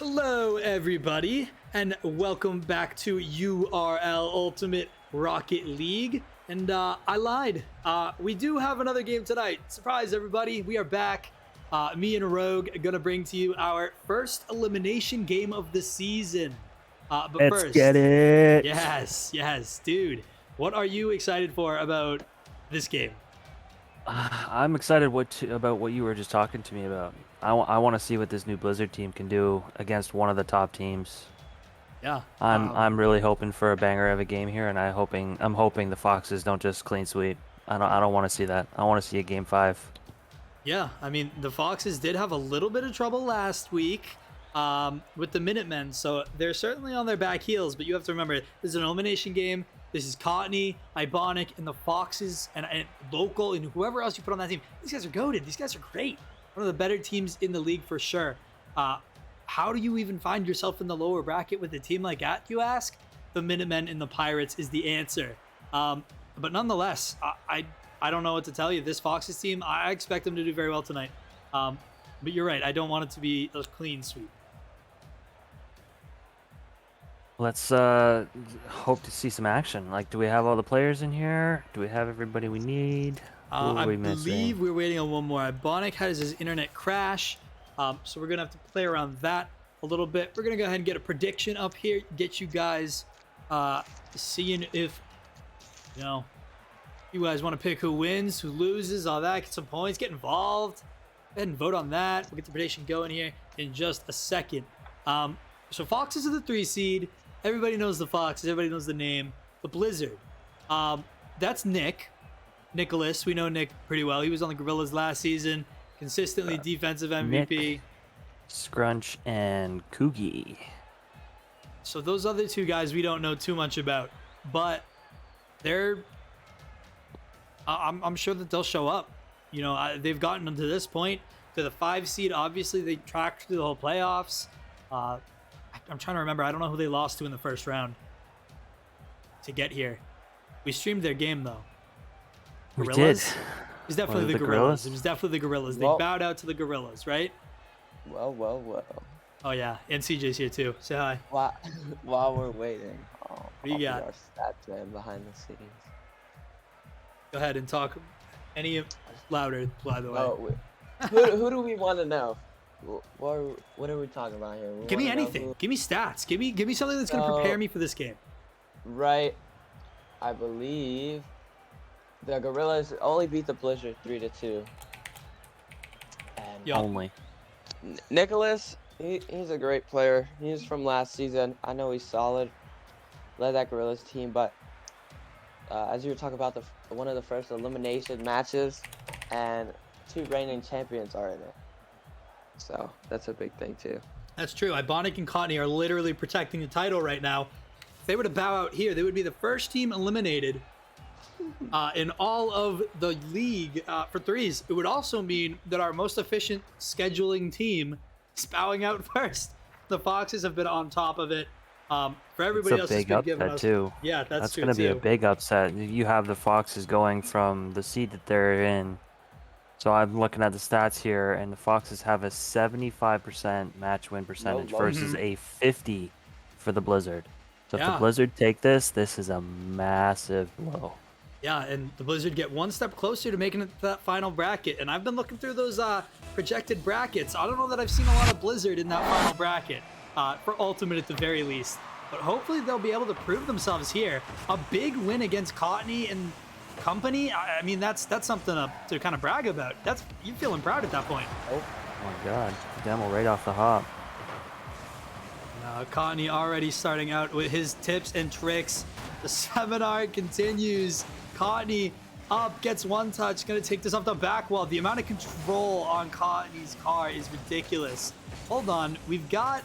Hello, everybody, and welcome back to URL Ultimate Rocket League. And I lied. We do have another game tonight. Surprise, everybody. We are back. Me and Rogue are going to bring to you our first elimination game of the season. But Let's first, get it. yes, dude. What are you excited for about this game? I'm excited about what you were just talking to me about. I want to see what this new Blizzard team can do against one of the top teams. Yeah. I'm really hoping for a banger of a game here, and I'm hoping the Foxes don't just clean sweep. I don't want to see that. I want to see a game 5. Yeah, I mean, the Foxes did have a little bit of trouble last week with the Minutemen, so they're certainly on their back heels, but you have to remember, this is an elimination game. This is Cottony, Ibonic, and the Foxes, and Local, and whoever else you put on that team. These guys are goated. These guys are great. One of the better teams in the league for sure. How do you even find yourself in the lower bracket with a team like that, you ask? The Minutemen and the Pirates is the answer. But nonetheless, I don't know what to tell you. This Foxes team, I expect them to do very well tonight. But you're right. I don't want it to be a clean sweep. Let's hope to see some action. Like, do we have all the players in here? Do we have everybody we need? I believe we're waiting on one more. Ibonic has his internet crash, so we're gonna have to play around that a little bit. We're gonna go ahead and get a prediction up here, get you guys seeing if you guys want to pick who wins, who loses, all that. Get some points, get involved. Go ahead and vote on that. We'll get the prediction going here in just a second. So Foxes are the 3 seed. Everybody knows the Foxes. Everybody knows the name. The Blizzard. That's Nicholas. We know Nick pretty well. He was on the Gorillas last season. Consistently defensive MVP. Nick, Scrunch, and Coogie. So those other 2 guys we don't know too much about. But they're... I'm sure that they'll show up. They've gotten to this point. To the 5 seed, obviously, they tracked through the whole playoffs. I'm trying to remember. I don't know who they lost to in the first round to get here. We streamed their game, though. Gorillas? We did. It was definitely the Gorillas. Gorillas? It was definitely the Gorillas. They Well- bowed out to the Gorillas, right? Well. Oh, yeah. And CJ's here, too. Say hi. While we're waiting, What do you I'll got? be our stats man behind the scenes. Go ahead and talk any louder, by the way. Who do we want to know? What are we talking about here? We Give me wanna know anything. Give me stats. Give me something that's going to prepare me for this game. Right. I believe the Gorillas only beat the Blizzard 3-2. And Yeah. Only. Nicholas, he's a great player. He's from last season. I know he's solid. Led that Gorillas team, but as you were talking about, one of the first elimination matches, and 2 reigning champions are in it. So that's a big thing too. That's true. Ibonic and Cottony are literally protecting the title right now. If they were to bow out here, they would be the first team eliminated in all of the league for 3s. It would also mean that our most efficient scheduling team is bowing out first. The Foxes have been on top of it. For everybody else, It's a has big been giving upset us. too. Yeah, that's true going to be a too. big upset. You have the Foxes going from the seed that they're in. So I'm looking at the stats here, and the Foxes have a 75% match win percentage low. versus a 50 for the Blizzard. So if Yeah. the Blizzard take this is a massive blow. Yeah, and the Blizzard get one step closer to making it to that final bracket. And I've been looking through those projected brackets. I don't know that I've seen a lot of Blizzard in that final bracket, for Ultimate at the very least. But hopefully they'll be able to prove themselves here. A big win against Cottony and company. I mean, that's something to kind of brag about. You're feeling proud at that point. Oh my god. Demo right off the hop. Cottony already starting out with his tips and tricks. The seminar continues. Cottony up, gets 1 touch, gonna take this off the back wall. The amount of control on Cottony's car is ridiculous. Hold on, we've got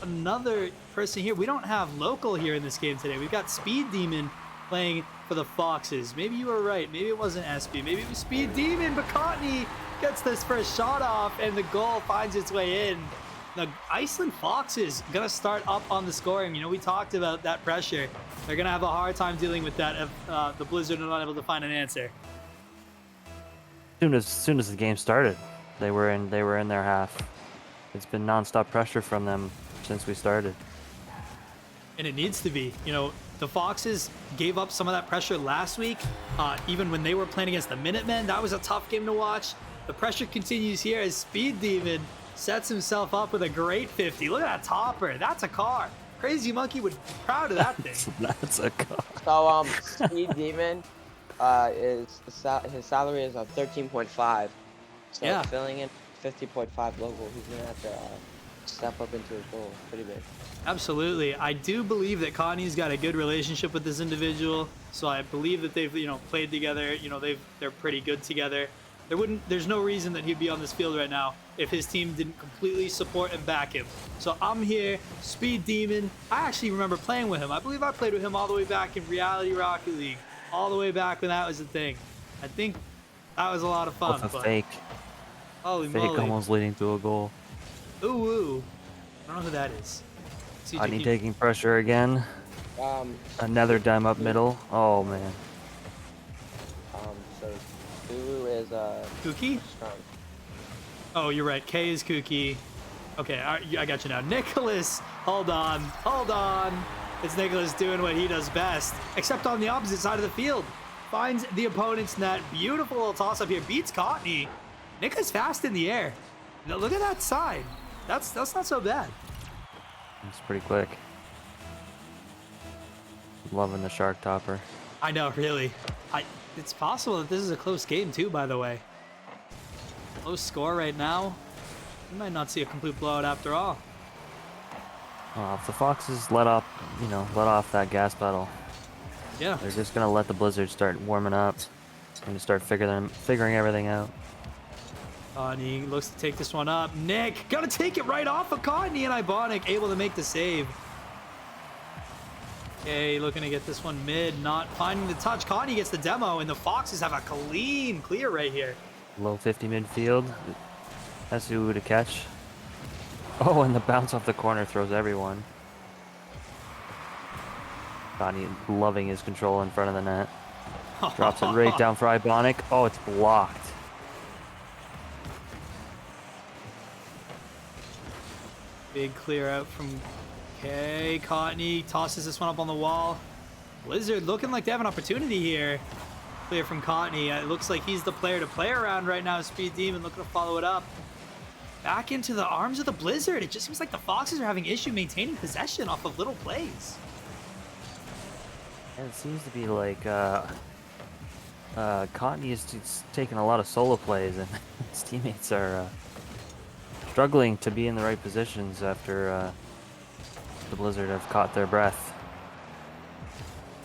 another person here. We don't have Local here in this game today. We've got Speed Demon playing for the Foxes. Maybe you were right. Maybe it wasn't SB. Maybe it was Speed Demon, but Cottony gets this first shot off, and the goal finds its way in. The Iceland Foxes gonna start up on the scoring. We talked about that pressure. They're gonna have a hard time dealing with that if the Blizzard are not able to find an answer. Soon as the game started, they were in their half. It's been nonstop pressure from them since we started. And it needs to be. You know, the Foxes gave up some of that pressure last week. Even when they were playing against the Minutemen, that was a tough game to watch. The pressure continues here as Speed Demon sets himself up with a great 50. Look at that topper. That's a car. Crazy Monkey would be proud of that thing. That's a car. So Speed Demon, his salary is 13.5. So Yeah. filling in 50.5 local, he's gonna have to step up into his role. Pretty big. Absolutely. I do believe that Connie's got a good relationship with this individual. So I believe that they've, played together. They're pretty good together. There's no reason that he'd be on this field right now if his team didn't completely support and back him. So I'm here, Speed Demon. I actually remember playing with him. I believe I played with him all the way back in Reality Rocket League, all the way back when that was a thing. I think that was a lot of fun. With a but fake. Holy Fake moly. almost leading to a goal. Ooh. I don't know who that is. CJ Connie Keith. taking pressure again. Another dime up middle. Oh man. So Lulu is Kooky? strong. Oh, you're right. K is Kooky. Okay, I got you now. Nicholas, hold on. It's Nicholas doing what he does best, except on the opposite side of the field. Finds the opponent's net. Beautiful little toss up here. Beats Cottney. Nick is fast in the air. Now look at that side. That's not so bad. It's pretty quick. Loving the shark topper. I know, really. It's possible that this is a close game too, by the way. Close score right now. We might not see a complete blowout after all. If the Foxes let off that gas pedal, Yeah. they're just gonna let the Blizzard start warming up and start figuring everything out. Connie looks to take this one up. Nick, gotta take it right off of Connie, and Ibonic able to make the save. Okay, looking to get this one mid, not finding the touch. Connie gets the demo, and the Foxes have a clean clear right here. Low 50 midfield. SU to catch. Oh, and the bounce off the corner throws everyone. Connie loving his control in front of the net. Drops it right down for Ibonic. Oh, it's blocked. Big clear out from K. Cottney tosses this one up on the wall. Blizzard looking like they have an opportunity here. Clear from Cottney. It looks like he's the player to play around right now. Speed Demon looking to follow it up. Back into the arms of the Blizzard. It just seems like the Foxes are having issue maintaining possession off of little plays. And it seems to be like Cottney is taking a lot of solo plays, and his teammates are struggling to be in the right positions after the Blizzard have caught their breath.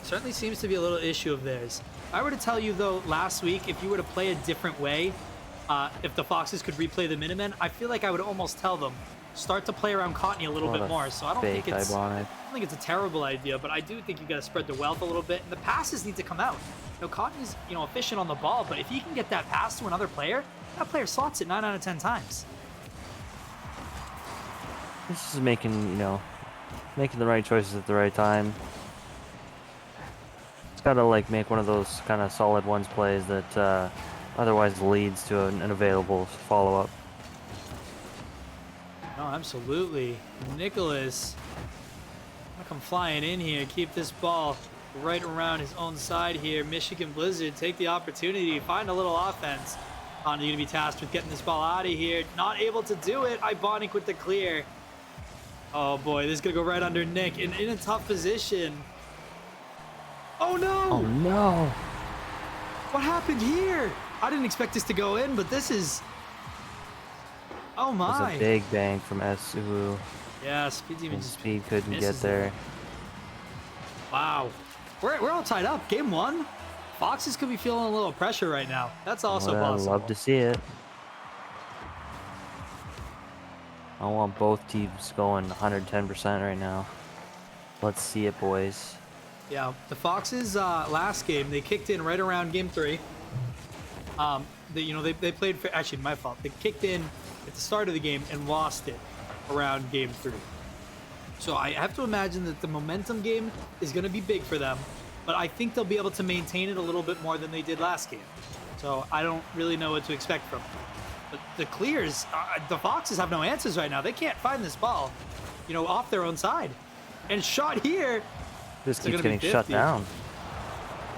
Certainly seems to be a little issue of theirs. If I were to tell you, though, last week, if you were to play a different way, if the Foxes could replay the Minutemen, I feel like I would almost tell them, start to play around Cottney a little What bit a more. So I don't think fake it's... Ibonic. I don't think it's a terrible idea, but I do think you got to spread the wealth a little bit, and the passes need to come out. Cottney's, efficient on the ball, but if he can get that pass to another player, that player slots it 9 out of 10 times. This is making the right choices at the right time. It's got to make one of those kind of solid ones plays that otherwise leads to an available follow-up. No, absolutely. Nicholas, gonna come flying in here, keep this ball right around his own side here. Michigan Blizzard take the opportunity, find a little offense. Connie gonna be tasked with getting this ball out of here. Not able to do it. Ibonic with the clear. Oh boy, this is gonna go right under Nick in a tough position. Oh no! Oh no! What happened here? I didn't expect this to go in, but this is... Oh It was my. a big bang from SU. Yeah, Speed Demon And just Speed couldn't get misses there. Wow. We're all tied up. Game 1. Foxes could be feeling a little pressure right now. That's also Well, I'd possible. love to see it. I want both teams going 110% right now. Let's see it, boys. Yeah, the Foxes last game, they kicked in right around game 3. They played for, actually my fault. They kicked in at the start of the game and lost it around game 3. So I have to imagine that the momentum game is going to be big for them, but I think they'll be able to maintain it a little bit more than they did last game. So I don't really know what to expect from them. But the clears, the Foxes have no answers right now. They can't find this ball. off their own side. And shot here. This They're keeps gonna be getting shut 50. down.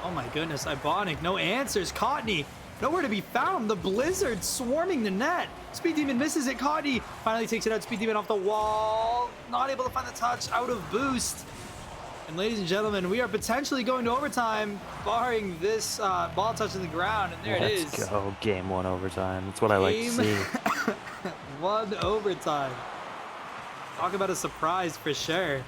Oh my goodness, Ibonic, no answers. Cottony, nowhere to be found. The Blizzard swarming the net. Speed Demon misses it. Cottony finally takes it out. Speed Demon off the wall. Not able to find the touch, out of boost. And ladies and gentlemen, we are potentially going to overtime, barring this ball touching the ground. And there it is. Let's go. Game 1 overtime. That's what I like to Game see. 1 overtime. Talk about a surprise for sure.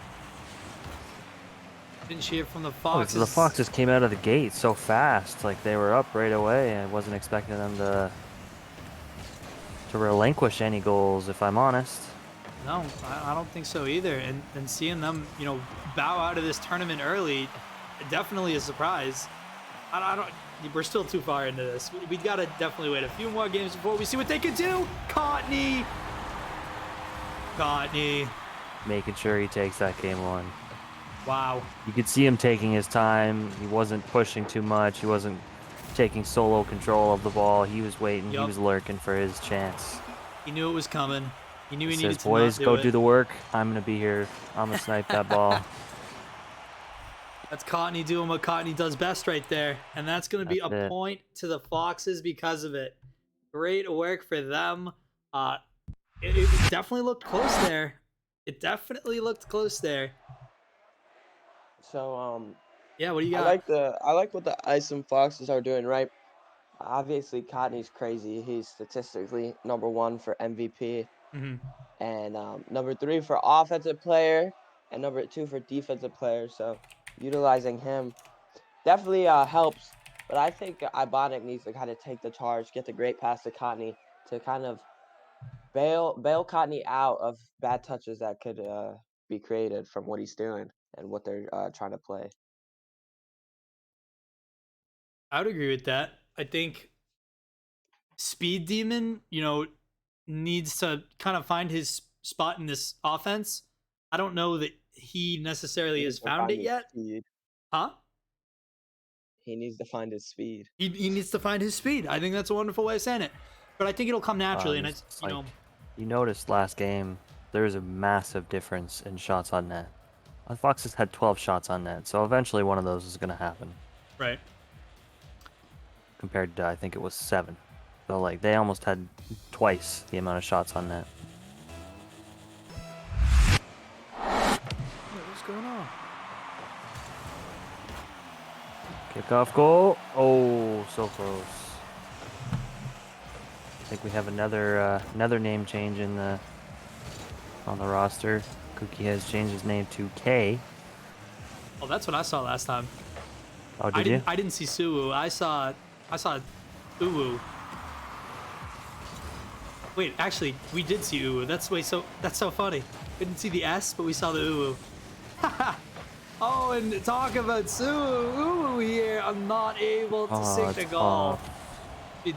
Didn't cheer from the Oh, Foxes. the Foxes came out of the gate so fast. Like, they were up right away. I wasn't expecting them to relinquish any goals, if I'm honest. No, I don't think so either. And seeing them, bow out of this tournament early, definitely a surprise. I don't. We're still too far into this. We got to definitely wait a few more games before we see what they can do. Cottony. Making sure he takes that game 1. Wow. You could see him taking his time. He wasn't pushing too much. He wasn't taking solo control of the ball. He was waiting. Yup. He was lurking for his chance. He knew it was coming. He knew he He needed says, to boys, not go do do it. the work. I'm going to be here. I'm going to snipe that ball. That's Cottony doing what Cottony does best right there. And that's going to be That's a it. point to the Foxes because of it. Great work for them. It definitely looked close there. It definitely looked close there. So Yeah, what do you I got? like what the Isom Foxes are doing, right? Obviously, Cotney's crazy. He's statistically #1 for MVP, and #3 for offensive player, and #2 for defensive player. So utilizing him definitely helps. But I think Ibonic needs to kind of take the charge, get the great pass to Cotney to kind of bail Cotney out of bad touches that could be created from what he's doing and what they're trying to play. I would agree with that. I think Speed Demon, needs to kind of find his spot in this offense. I don't know that he necessarily He has needs to found find it his yet. speed. Huh? He needs to find his speed. He needs to find his speed. I think that's a wonderful way of saying it. But I think it'll come naturally. And It's it's, like, you noticed last game, there's a massive difference in shots on net. The Foxes had 12 shots on net, so eventually one of those is going to happen. right. Compared to, I think it was 7. So, like, they almost had twice the amount of shots on net. What's going on? Kickoff goal. Oh, so close. I think we have another name change on the roster. Cookie has changed his name to K. Oh, that's what I saw last time. Oh, did you? I didn't see Suwu. I saw Uwu. Wait, actually, we did see Uwu. That's so funny. We didn't see the S, but we saw the Uwu. Oh, and talk about Uwu here. I'm not able to sink the it's goal. off.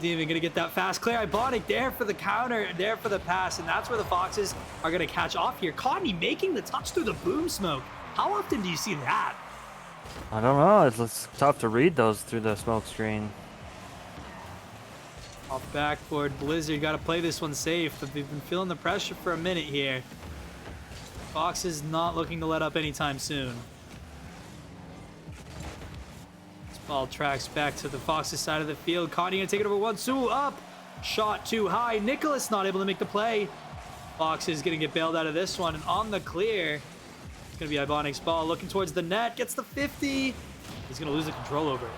Demon gonna get that fast clear. Ibonic there for the counter, there for the pass, and that's where the Foxes are gonna catch off here. Cottony making the touch through the boom smoke. How often do you see that? I don't know. It's tough to read those through the smoke screen. Off backboard, Blizzard got to play this one safe, but they've been feeling the pressure for a minute here. Foxes not looking to let up anytime soon. This ball tracks back to the Foxes side of the field. Cottony gonna take it over one. Suwu up. Shot too high. Nicholas not able to make the play. Foxes gonna get bailed out of this one. And on the clear, it's gonna be Ibonic's ball. Looking towards the net. Gets the 50. He's gonna lose the control over it.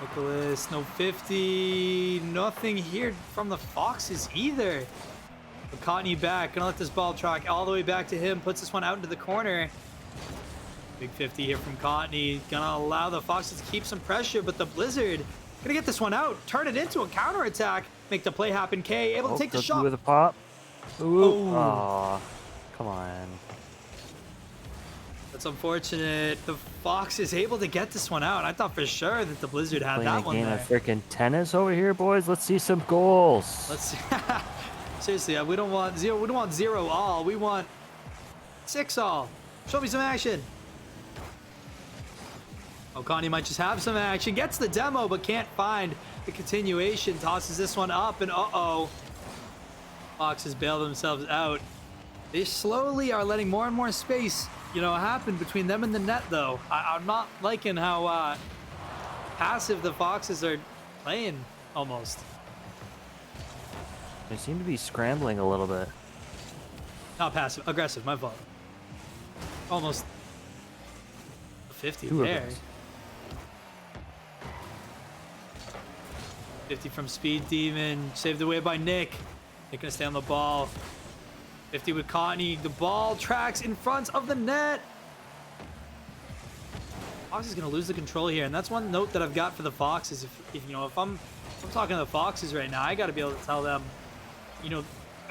Nicholas, no 50. Nothing here from the Foxes either. But Cottony back. Gonna let this ball track all the way back to him. Puts this one out into the corner. Big 50 here from Cottony. Gonna allow the Foxes to keep some pressure, but the Blizzard gonna get this one out. Turn it into a counterattack. Make the play happen. K able to take the Cookie shot. with a pop. Ooh. Oh. Aw, come on. That's unfortunate. The Fox is able to get this one out. I thought for sure that the Blizzard had Playing that a one game there. of freaking tennis over here, boys. Let's see some goals. Let's see. Seriously, we don't want zero. We don't want 0 all. We want 6 all. Show me some action. Cottony might just have some action. Gets the demo, but can't find the continuation. Tosses this one up, and uh-oh. Foxes bail themselves out. They slowly are letting more and more space, happen between them and the net, though. I'm not liking how passive the Foxes are playing, almost. They seem to be scrambling a little bit. Not passive, aggressive, my fault. Almost 50 Two of there. those. 50 from Speed Demon, saved away by Nick. Nick gonna stay on the ball. 50 with Cottony. The ball tracks in front of the net. Fox is gonna lose the control here, and that's one note that I've got for the Foxes. If I'm talking to the Foxes right now, I got to be able to tell them,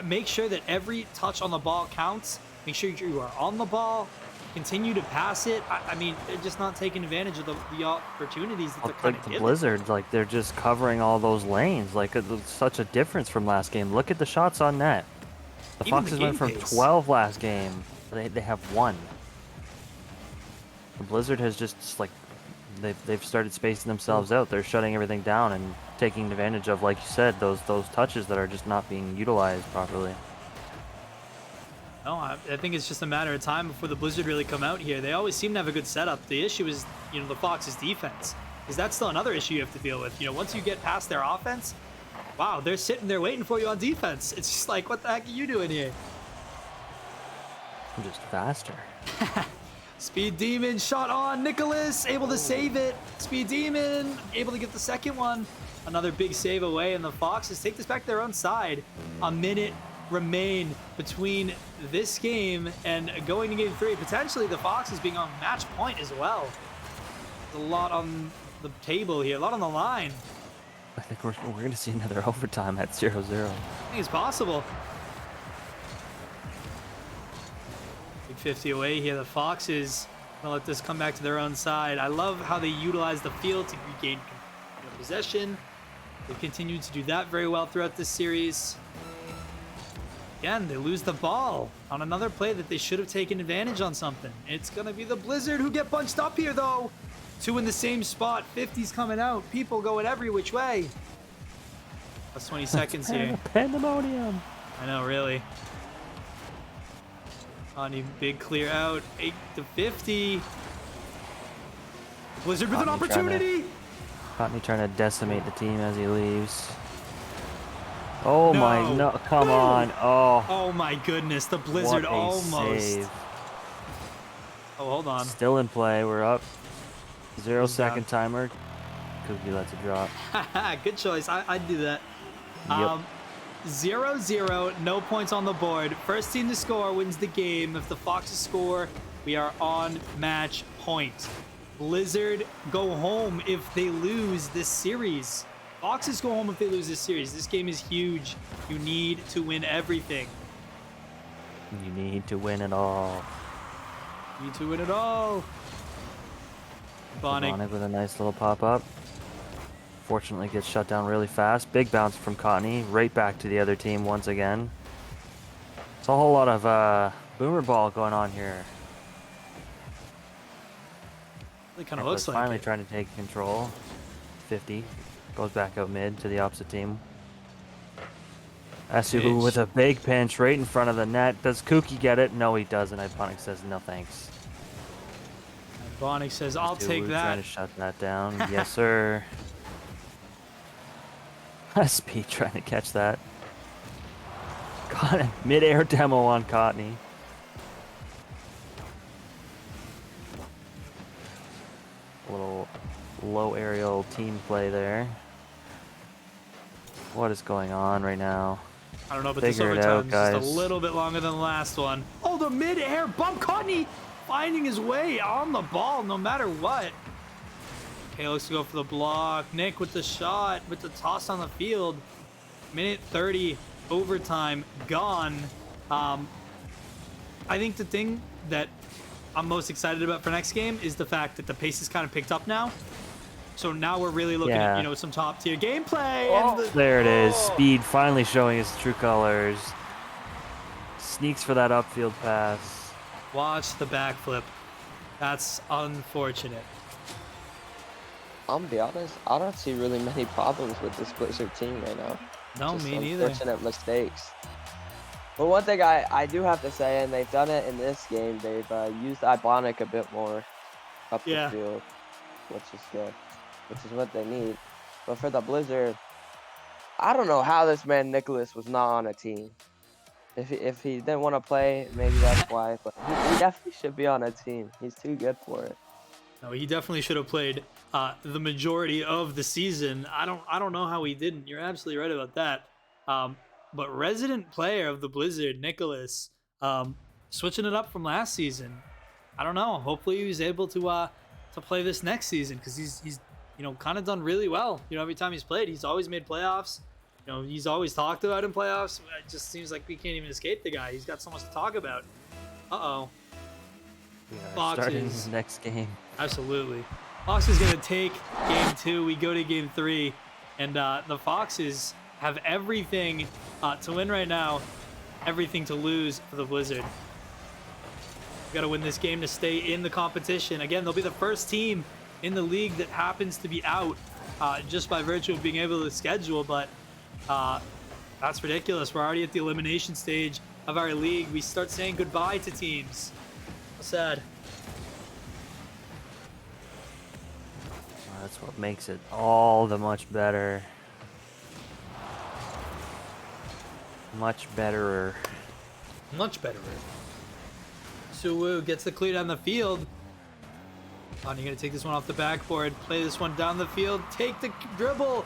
make sure that every touch on the ball counts. Make sure you are on the ball. Continue to pass it. I mean, they're just not taking advantage of the opportunities that they're kind of Like the given. Blizzard, like they're just covering all those lanes. Like it's such a difference from last game. Look at the shots on net. The Even the Foxes went game from pace. 12 last game. They have 1. The Blizzard has just like they've started spacing themselves out. They're shutting everything down and taking advantage of, like you said, those touches that are just not being utilized properly. No, I think it's just a matter of time before the Blizzard really come out here. They always seem to have a good setup. The issue is, the Fox's defense. Because that's still another issue you have to deal with. Once you get past their offense, wow, they're sitting there waiting for you on defense. It's just like, what the heck are you doing here? I'm just faster. Speed Demon shot on. Nicholas able to save it. Speed Demon able to get the second one. Another big save away, and the Foxes take this back to their own side. A minute remain between this game and going to game 3. Potentially the Foxes being on match point as well. There's a lot on the table here, a lot on the line. I think we're going to see another overtime at 0-0. I think it's possible. Big 50 away here. The Foxes gonna let this come back to their own side. I love how they utilize the field to regain possession. They've continued to do that very well throughout this series. Again, they lose the ball on another play that they should have taken advantage on something. It's going to be the Blizzard who get bunched up here, though. 2 in the same spot. 50's coming out. People going every which way. Plus 20 seconds here. Pandemonium. I know, really. On a big clear out. 8 to 50. Blizzard with an Cottony trying to- opportunity. Cottony trying to decimate the team as he leaves. Oh my, No. no, come Boom. on. Oh, Oh my goodness, the Blizzard what a almost. save. Oh, hold on. Still in play, we're up. 0 He's down. second timer. Cookie lets it drop. Good choice. I'd do that. Yep. 0-0, no points on the board. First team to score wins the game. If the Foxes score, we are on match point. Blizzard go home if they lose this series. Foxes go home if they lose this series. This game is huge. You need to win everything. You need to win it all. You need to win it all. Bonic. Bonic with a nice little pop-up. Fortunately gets shut down really fast. Big bounce from Cottony. Right back to the other team once again. It's a whole lot of boomer ball going on here. It kind of looks like finally it. trying to take control. 50. Goes back out mid to the opposite team. Asu Pitch. with a big pinch right in front of the net. Does Kookie get it? No, he doesn't. Iponic says no thanks. And Bonic says, I'll Asu take trying that. to shut that down. Yes, sir. Speed trying to catch that. Got it. Mid-air demo on Cottony. A little low aerial team play there. What is going on right now? I don't know, but this Figure it out, overtime is just guys. a little bit longer than the last one. Oh, the mid-air bump. Cottony finding his way on the ball no matter what. Okay, looks to go for the block. Nick with the shot, with the toss on the field. Minute 30, overtime, gone. I think the thing that I'm most excited about for next game is the fact that the pace is kind of picked up now. So now we're really looking Yeah. at, some top tier gameplay. Oh, and there it is. Speed finally showing his true colors. Sneaks for that upfield pass. Watch the backflip. That's unfortunate. I'm gonna be honest, I don't see really many problems with this Blizzard team right now. No, Just me neither. unfortunate mistakes. But one thing I do have to say, and they've done it in this game, they've used Ibonic a bit more up Yeah. the field, which is good, which is what they need. But for the Blizzard, I don't know how this man Nicholas was not on a team. If he didn't want to play, maybe that's why. But he definitely should be on a team. He's too good for it. No, he definitely should have played the majority of the season. I don't know how he didn't. You're absolutely right about that. But resident player of the Blizzard, Nicholas, switching it up from last season. I don't know. Hopefully he was able to play this next season because he's kind of done really well. Every time he's played, he's always made playoffs. He's always talked about in playoffs. It just seems like we can't even escape the guy. He's got so much to talk about. Uh-oh. We are Foxes. starting the next game. Absolutely. Fox is going to take game 2. We go to game 3. And the Foxes have everything to win right now, everything to lose for the Blizzard. We got to win this game to stay in the competition. Again, they'll be the first team in the league that happens to be out just by virtue of being able to schedule. But that's ridiculous. We're already at the elimination stage of our league. We start saying goodbye to teams. Sad. That's what makes it all the much better. Much betterer. Much better. Suwoo gets the clear down the field. On, you're going to take this one off the backboard. Play this one down the field. Take the dribble.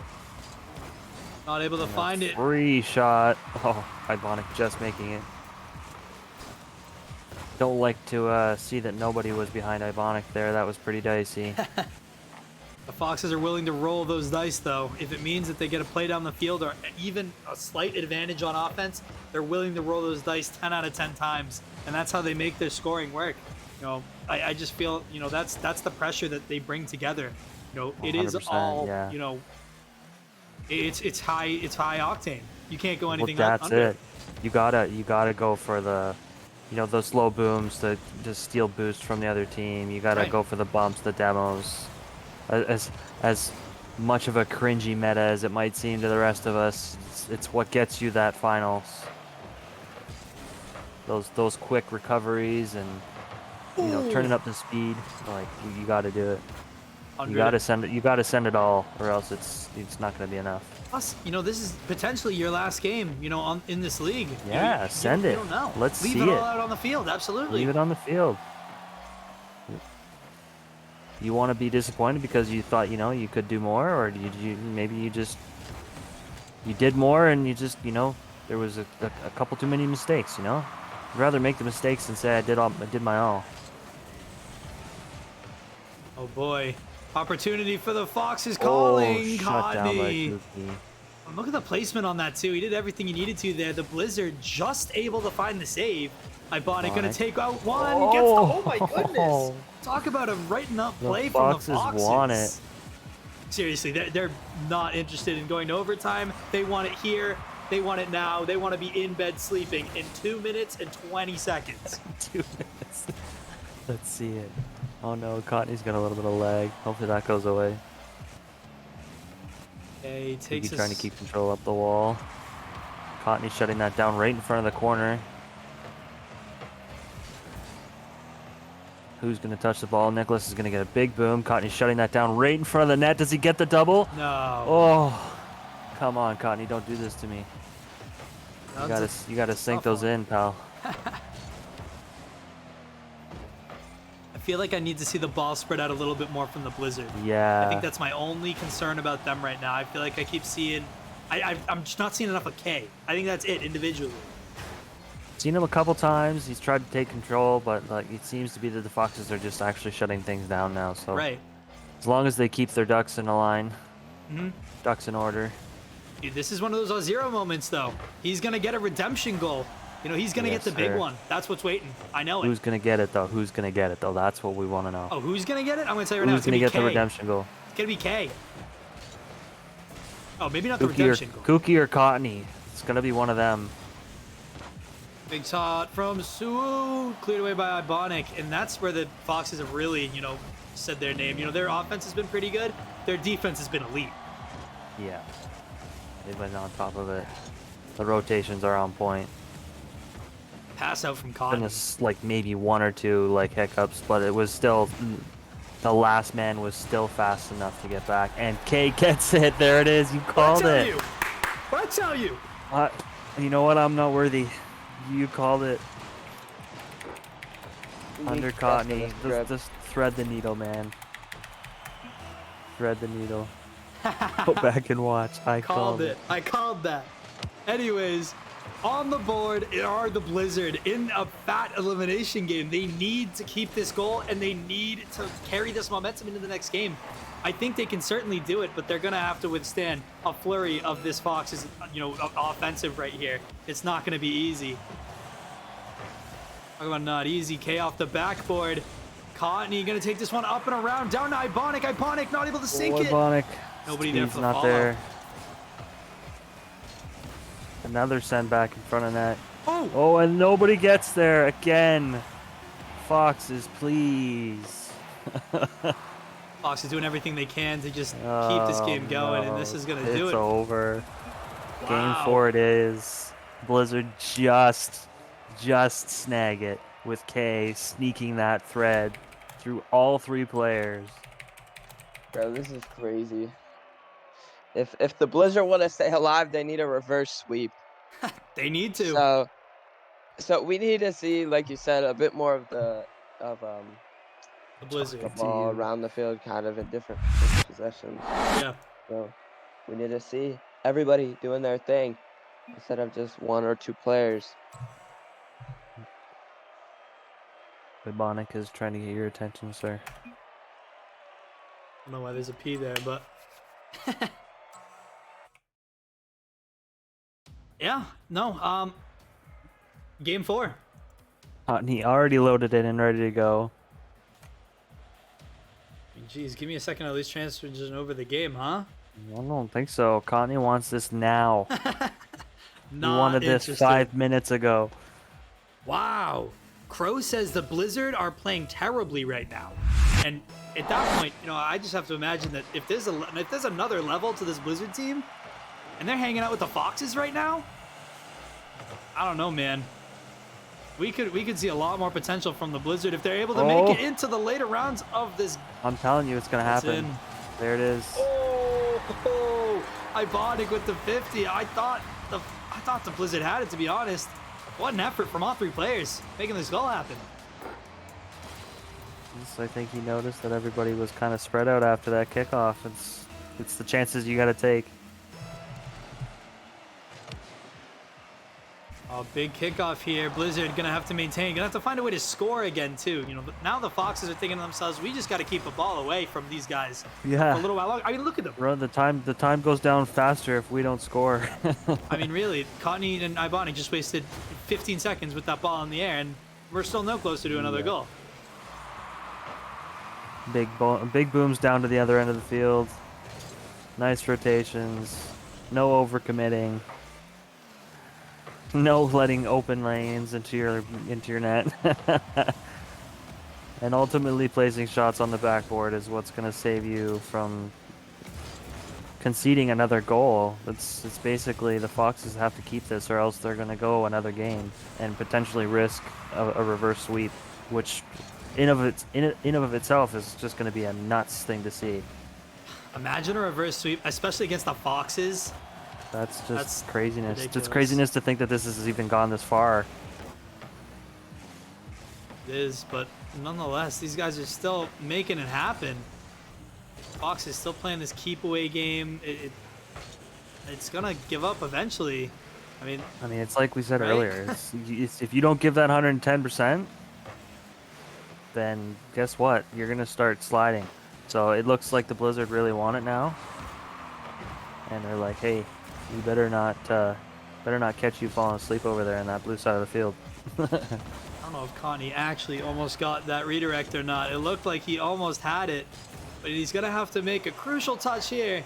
Not able to find it. Free shot. Oh, Ibonic just making it. Don't like to see that nobody was behind Ibonic there. That was pretty dicey. The Foxes are willing to roll those dice, though. If it means that they get a play down the field or even a slight advantage on offense, they're willing to roll those dice 10 out of 10 times. And that's how they make their scoring work. I just feel, that's the pressure that they bring together. It is all, yeah. It's high octane. You can't go anything Well, that's under. it. You gotta go for the, those slow booms, the steal boost from the other team. You gotta Right. go for the bumps, the demos. As much of a cringy meta as it might seem to the rest of us, it's what gets you that finals. Those quick recoveries and turning up the speed, like you got to do it. You got to send it. You got to send it all, or else it's not going to be enough. Plus, this is potentially your last game, in this league. Yeah, send you it. don't know. Let's Leave see it it. all out on the field. Absolutely. Leave it on the field. You want to be disappointed because you thought you could do more, or maybe you did more and there was a couple too many mistakes. I'd rather make the mistakes than say I did my all. Oh boy, opportunity for the Foxes calling. Shut down by Codney. Kuki. Look at the placement on that too. He did everything he needed to there. The Blizzard just able to find the save. Ibonic gonna take out one. Oh my goodness! Talk about a writing up play from the Foxes. Want it. Seriously, they're not interested in going to overtime. They want it here. They want it now. They want to be in bed sleeping in 2 minutes and 20 seconds. 2 minutes. Let's see it. Oh no, Cotney's got a little bit of lag. Hopefully that goes away. Okay, he takes trying to keep control up the wall. Cotney shutting that down right in front of the corner. Who's going to touch the ball? Nicholas is going to get a big boom. Cotney shutting that down right in front of the net. Does he get the double? No. Oh, come on, Cotney. Don't do this to me. You gotta sink those in, pal. I feel like I need to see the ball spread out a little bit more from the Blizzard. Yeah. I think that's my only concern about them right now. I feel like I keep seeing... I'm just not seeing enough of K. I think that's it individually. Seen him a couple times. He's tried to take control, but it seems to be that the Foxes are just actually shutting things down now. So Right. as long as they keep their ducks in a line, ducks in order. Dude, this is one of those 0 moments, though. He's going to get a redemption goal. He's going to get the big one. That's what's waiting. I know it. Who's gonna get it though? Who's gonna get it though? That's what we want to know. Oh, who's going to get it? I'm going to tell you right now. Who's It's gonna going get to be the K. redemption goal? It's going to be K. Oh, maybe not the Kuki redemption goal. Kuki or Cotney. It's gonna be one of them. Big shot from Suwu, cleared away by Ibonic, and that's where the Foxes have really, said their name. Their offense has been pretty good. Their defense has been elite. Yeah. They've been on top of it. The rotations are on point. Pass out from Been Cotton. like maybe one or two like hiccups, but it was still the last man was still fast enough to get back. And K gets it. There it is. You called it. What I tell you? You know what? I'm not worthy. You called it. Under Cottony. Just thread the needle, man. Thread the needle. Go back and watch. I called it. I called that. Anyways, on the board are the Blizzard in a fat elimination game. They need to keep this goal and they need to carry this momentum into the next game. I think they can certainly do it, but they're going to have to withstand a flurry of this Fox's, offensive right here. It's not going to be easy. Talk about not easy. K off the backboard. Cottony going to take this one up and around. Down to Ibonic. Ibonic not able to sink it. Ibonic. Nobody there Speed's for the not follow. there. Another send back in front of net. Oh, and nobody gets there again. Foxes, please. Fox is doing everything they can to just keep this game going, and this is going to do it. It's over. Wow. Game 4 it is. Blizzard just snag it with K sneaking that thread through all three players. Bro, this is crazy. If the Blizzard want to stay alive, they need a reverse sweep. They need to. So we need to see, like you said, a bit more of the Blizzard. the ball around the field, kind of in different possessions. Yeah. So we need to see everybody doing their thing instead of just one or two players. Ibonic is trying to get your attention, sir. I don't know why there's a P there, but yeah, no. Game 4. He already loaded it and ready to go. Jeez, give me a second to at least transition over the game, huh? I don't think so. Cottony wants this now. He Not wanted this interested. 5 minutes ago. Wow. Crow says the Blizzard are playing terribly right now. And at that point, I just have to imagine that if there's another level to this Blizzard team and they're hanging out with the Foxes right now, I don't know, man. We could see a lot more potential from the Blizzard if they're able to make it into the later rounds of this. I'm telling you, it's gonna It's happen. in. There it is. Oh, Ibonic with the 50. I thought the Blizzard had it, to be honest. What an effort from all three players making this goal happen. I think he noticed that everybody was kind of spread out after that kickoff. It's the chances you got to take. Oh, big kickoff here. Blizzard gonna have to maintain. Gonna have to find a way to score again too. But now the Foxes are thinking to themselves, we just got to keep the ball away from these guys Yeah. for a little while longer. I mean, look at them. Run the time goes down faster if we don't score. I mean, really, Cottony and Ibonic just wasted 15 seconds with that ball in the air, and we're still no closer to another goal. Big booms down to the other end of the field. Nice rotations. No overcommitting. No letting open lanes into your net. And ultimately placing shots on the backboard is what's going to save you from conceding another goal. It's basically the Foxes have to keep this or else they're going to go another game and potentially risk a reverse sweep, which in of itself is just going to be a nuts thing to see. Imagine a reverse sweep, especially against the Foxes. That's craziness. ridiculous. It's craziness to think that this has even gone this far. It is, but nonetheless, these guys are still making it happen. Fox is still playing this keep away game. It's gonna give up eventually. I mean, It's like we said Right? earlier. If you don't give that 110%, then guess what? You're gonna start sliding. So it looks like the Blizzard really want it now, and they're like, "Hey, you better not catch you falling asleep over there in that blue side of the field." I don't know if Connie actually almost got that redirect or not. It looked like he almost had it, but he's gonna have to make a crucial touch here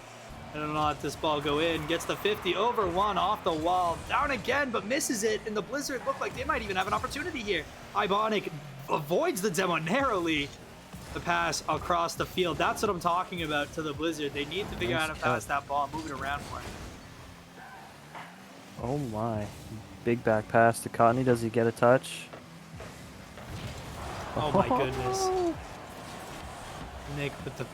I don't know, let this ball go in. Gets the 50 over one off the wall. Down again, but misses it. And the Blizzard look like they might even have an opportunity here. Ibonic avoids the demo narrowly. The pass across the field. That's what I'm talking about to the Blizzard. They need to figure out how to pass that ball and move it around for him. Oh my. Big back pass to Cotney. Does he get a touch? Oh my goodness. Nick with the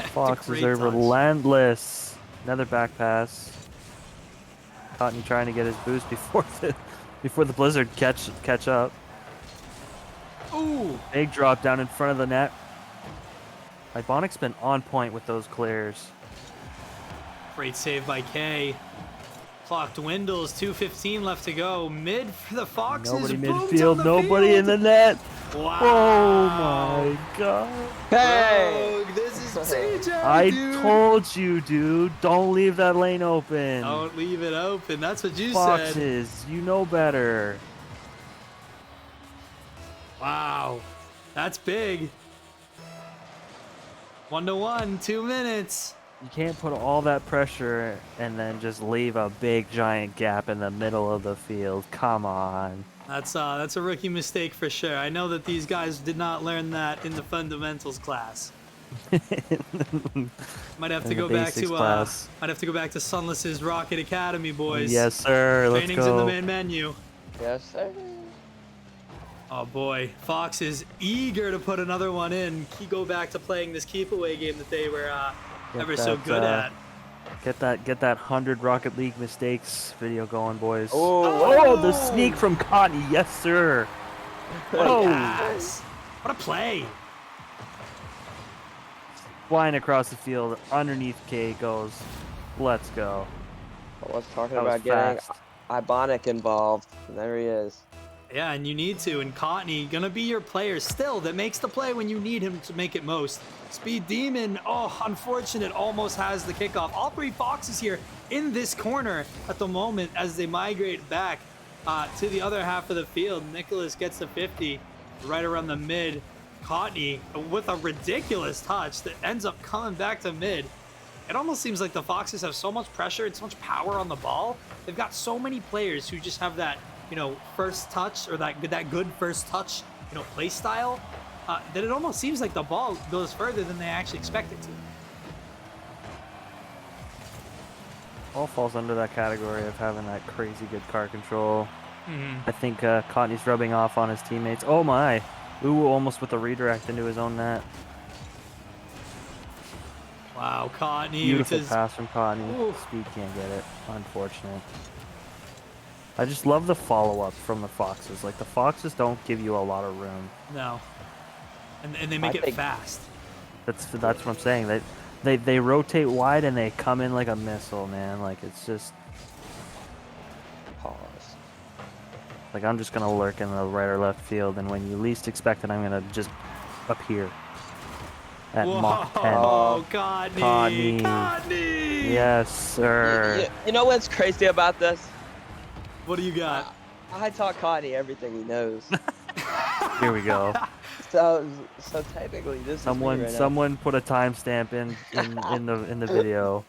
Foxes great are touch. relentless. Another back pass. Cotney trying to get his boost before the Blizzard catch up. Ooh. Big drop down in front of the net. Ibonic's been on point with those clears. Great save by K. Clock dwindles. 2:15 left to go. Mid for the Foxes. Nobody Booms midfield. on the Nobody in field. the net. Wow. Oh my god. Hey! Rogue, this is CJ, I dude. told you, dude. Don't leave that lane open. Don't leave it open. That's what you said. Foxes, you know better. Wow. That's big. 1-1, 2 minutes. You can't put all that pressure and then just leave a big giant gap in the middle of the field. Come on. That's a rookie mistake for sure. I know that these guys did not learn that in the fundamentals class. Might have to In the go back basics to class. might have to go back to Sunless's Rocket Academy, boys. Yes, sir. Let's Training's in the go. main menu. Yes, sir. Oh boy, Fox is eager to put another one in. Go back to playing this keep away game that they were Get ever so that, good at. Get that 100 Rocket League mistakes video going, boys. Oh, the sneak from Cotney. Yes, sir. Oh, Oh, yes. What a play. flying across the field underneath K goes. Let's go. I was talking That was about getting fast. Ibonic involved. And there he is. Yeah, and you need to. And Cotney, gonna be your player still that makes the play when you need him to make it most. Speed Demon, oh, unfortunate, almost has the kickoff. All three Foxes here in this corner at the moment as they migrate back to the other half of the field. Nicholas gets the 50 right around the mid. Cotney with a ridiculous touch that ends up coming back to mid. It almost seems like the Foxes have so much pressure and so much power on the ball. They've got so many players who just have that, first touch or that good first touch, play style, that it almost seems like the ball goes further than they actually expect it to. All falls under that category of having that crazy good car control. Mm-hmm. I think Cotney's rubbing off on his teammates. Oh my. Ooh, almost with a redirect into his own net. Wow, Cotney. Beautiful does- pass from Cotney. Ooh. Speed can't get it. Unfortunate. I just love the follow-up from the Foxes. Like, the Foxes don't give you a lot of room. No. And they make I it think- fast. That's what I'm saying. They rotate wide and they come in like a missile, man. Like, it's just... Pause. Like, I'm just going to lurk in the right or left field, and when you least expect it, I'm going to just appear at Mach 10. Whoa, Cotney. Cotney. Cotney. Yes, sir. You know what's crazy about this? What do you got? I taught Cotney everything he knows. Here we go. so technically, this is me right now. Someone put a timestamp in the video.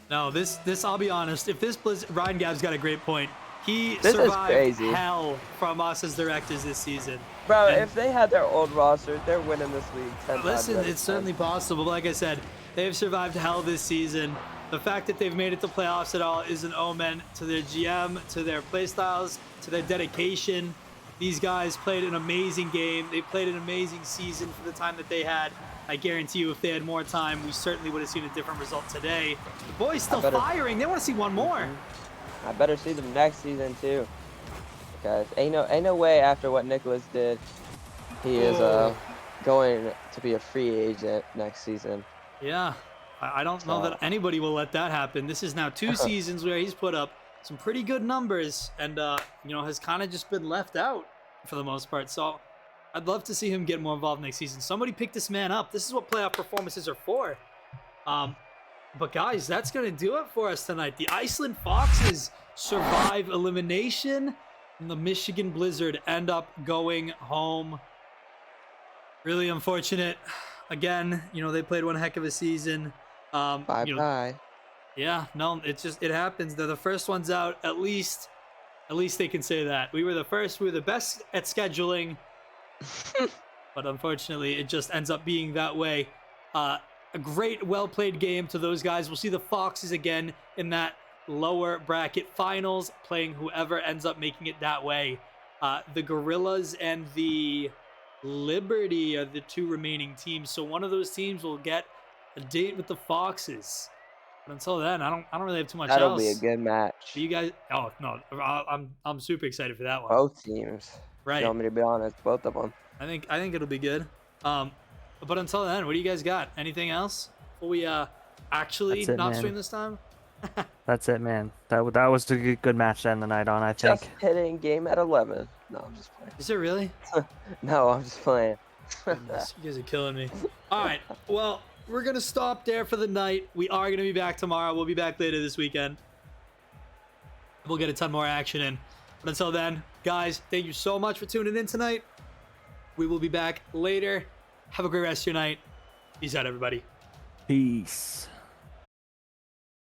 No, this I'll be honest. If this Ryan Gabb's got a great point. He This is survived crazy. hell from us as directors this season. Bro, And- if they had their old roster, they're winning this league 10 times. Listen, out of it's 10. certainly possible. But like I said, they've survived hell this season. The fact that they've made it to playoffs at all is an omen to their GM, to their playstyles, to their dedication. These guys played an amazing game. They played an amazing season for the time that they had. I guarantee you, if they had more time, we certainly would have seen a different result today. The boys still better- firing. They want to see one more. I better see them next season too. Because ain't no way after what Nicholas did, he is Oh. going to be a free agent next season. Yeah, I don't know that anybody will let that happen. This is now 2 seasons where he's put up some pretty good numbers and, has kind of just been left out for the most part. So I'd love to see him get more involved next season. Somebody pick this man up. This is what playoff performances are for. But guys, that's going to do it for us tonight. The Iceland Foxes survive elimination, and the Michigan Blizzard end up going home. Really unfortunate. Again, they played one heck of a season. Bye You know, bye. yeah, no, it happens. They're the first ones out. At least they can say that. We were the first. We were the best at scheduling, but unfortunately, it just ends up being that way. A great, well played game to those guys. We'll see the Foxes again in that lower bracket finals, playing whoever ends up making it that way. The Gorillas and the Liberty are the two remaining teams. So one of those teams will get a date with the Foxes. But until then, I don't really have too much That'll else. be a good match. But you guys, oh no, I'm super excited for that one. Both teams. If Right. you want me to be honest, both of them. I think it'll be good. But until then, what do you guys got? Anything else? Before we actually That's it, not man. stream this time? That's it, man. That was a good match to end the night on, I think. Just hitting game at 11. No, I'm just playing. Is it really? No, I'm just playing. Goodness, you guys are killing me. All right. Well, we're going to stop there for the night. We are going to be back tomorrow. We'll be back later this weekend. We'll get a ton more action in. But until then, guys, thank you so much for tuning in tonight. We will be back later. Have a great rest of your night. Peace out, everybody. Peace.